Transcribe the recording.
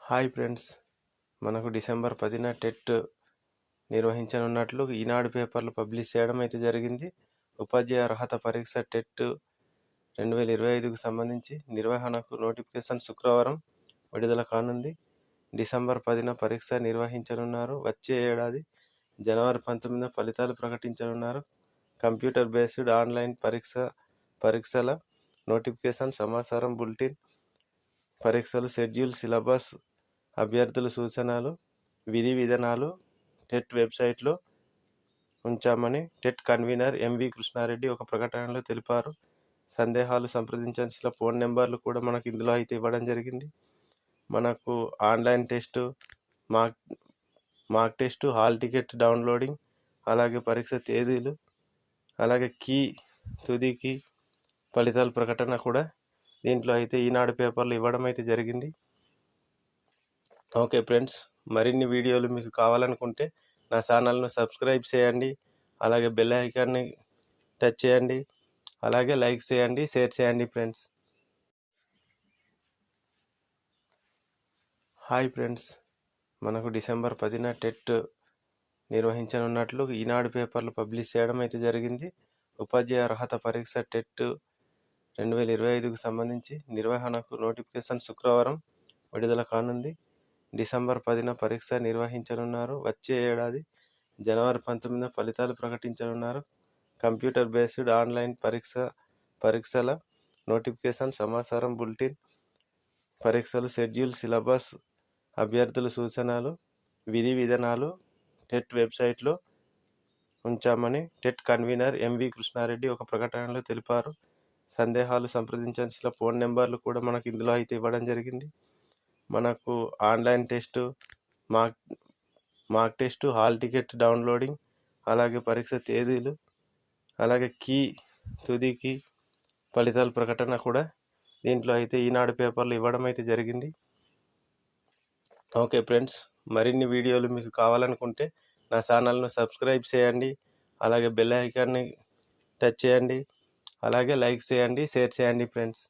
Hi friends, మనకు December 10న TET నిర్వహించనున్నట్లు ఈనాడు పేపర్లు పబ్లిష్ చేయడం అయితే జరిగింది. ఉపాధ్యాయ అర్హత పరీక్ష టెట్ 2025కు సంబంధించి నిర్వహణకు నోటిఫికేషన్ శుక్రవారం విడుదల కానుంది. డిసెంబర్ 10న పరీక్ష నిర్వహించనున్నారు. వచ్చే ఏడాది జనవరి 19న ఫలితాలు ప్రకటించనున్నారు. కంప్యూటర్ బేస్డ్ ఆన్లైన్ పరీక్షల నోటిఫికేషన్, సమాచారం, బులెటిన్, పరీక్షలు, షెడ్యూల్, సిలబస్, అభ్యర్థుల సూచనలు, విధి విధానాలు టెట్ వెబ్సైట్లో ఉంచామని టెట్ కన్వీనర్ ఎంవి కృష్ణారెడ్డి ఒక ప్రకటనలో తెలిపారు. సందేహాలు సంప్రదించాల్సిన ఫోన్ నెంబర్లు కూడా మనకు ఇందులో అయితే ఇవ్వడం జరిగింది. మనకు ఆన్లైన్ టెస్టు, మాక్ టెస్టు, హాల్ టికెట్ డౌన్లోడింగ్, అలాగే పరీక్ష తేదీలు, అలాగే తుదికి ఫలితాల ప్రకటన కూడా దీంట్లో అయితే ఈనాడు పేపర్లు ఇవ్వడం అయితే జరిగింది. ఓకే ఫ్రెండ్స్, మరిన్ని వీడియోలు మీకు కావాలనుకుంటే నా ఛానల్ను సబ్స్క్రైబ్ చేయండి, అలాగే బెల్ ఐకాన్ని టచ్ చేయండి, అలాగే లైక్ చేయండి, షేర్ చేయండి ఫ్రెండ్స్. హాయ్ ఫ్రెండ్స్, మనకు డిసెంబర్ 10న టెట్ నిర్వహించనున్నట్లు ఈనాడు పేపర్లు పబ్లిష్ చేయడం అయితే జరిగింది. ఉపాధ్యాయ అర్హత పరీక్ష టెట్ 2025కు సంబంధించి నిర్వహణకు నోటిఫికేషన్ శుక్రవారం విడుదల కానుంది. డిసెంబర్ 10న పరీక్ష నిర్వహించనున్నారు. వచ్చే ఏడాది జనవరి 19న ఫలితాలు ప్రకటించనున్నారు. కంప్యూటర్ బేస్డ్ ఆన్లైన్ పరీక్షల నోటిఫికేషన్, సమాచారం, బులెటిన్, పరీక్షలు, షెడ్యూల్, సిలబస్, అభ్యర్థుల సూచనలు, విధి విధానాలు టెట్ వెబ్సైట్లో ఉంచామని టెట్ కన్వీనర్ ఎంవి కృష్ణారెడ్డి ఒక ప్రకటనలో తెలిపారు. సందేహాలు సంప్రదించాల్సిన ఫోన్ నెంబర్లు కూడా మనకు ఇందులో అయితే ఇవ్వడం జరిగింది. మనకు ఆన్లైన్ టెస్టు, మాక్ టెస్టు, హాల్ టికెట్ డౌన్లోడింగ్, అలాగే పరీక్ష తేదీలు, అలాగే తుదికి ఫలితాల ప్రకటన కూడా దీంట్లో అయితే ఈనాడు పేపర్లు ఇవ్వడం అయితే జరిగింది. ఓకే ఫ్రెండ్స్, మరిన్ని వీడియోలు మీకు కావాలనుకుంటే నా ఛానల్ను సబ్స్క్రైబ్ చేయండి, అలాగే బెల్ ఐకాన్ని టచ్ చేయండి, అలాగే లైక్ చేయండి, షేర్ చేయండి ఫ్రెండ్స్.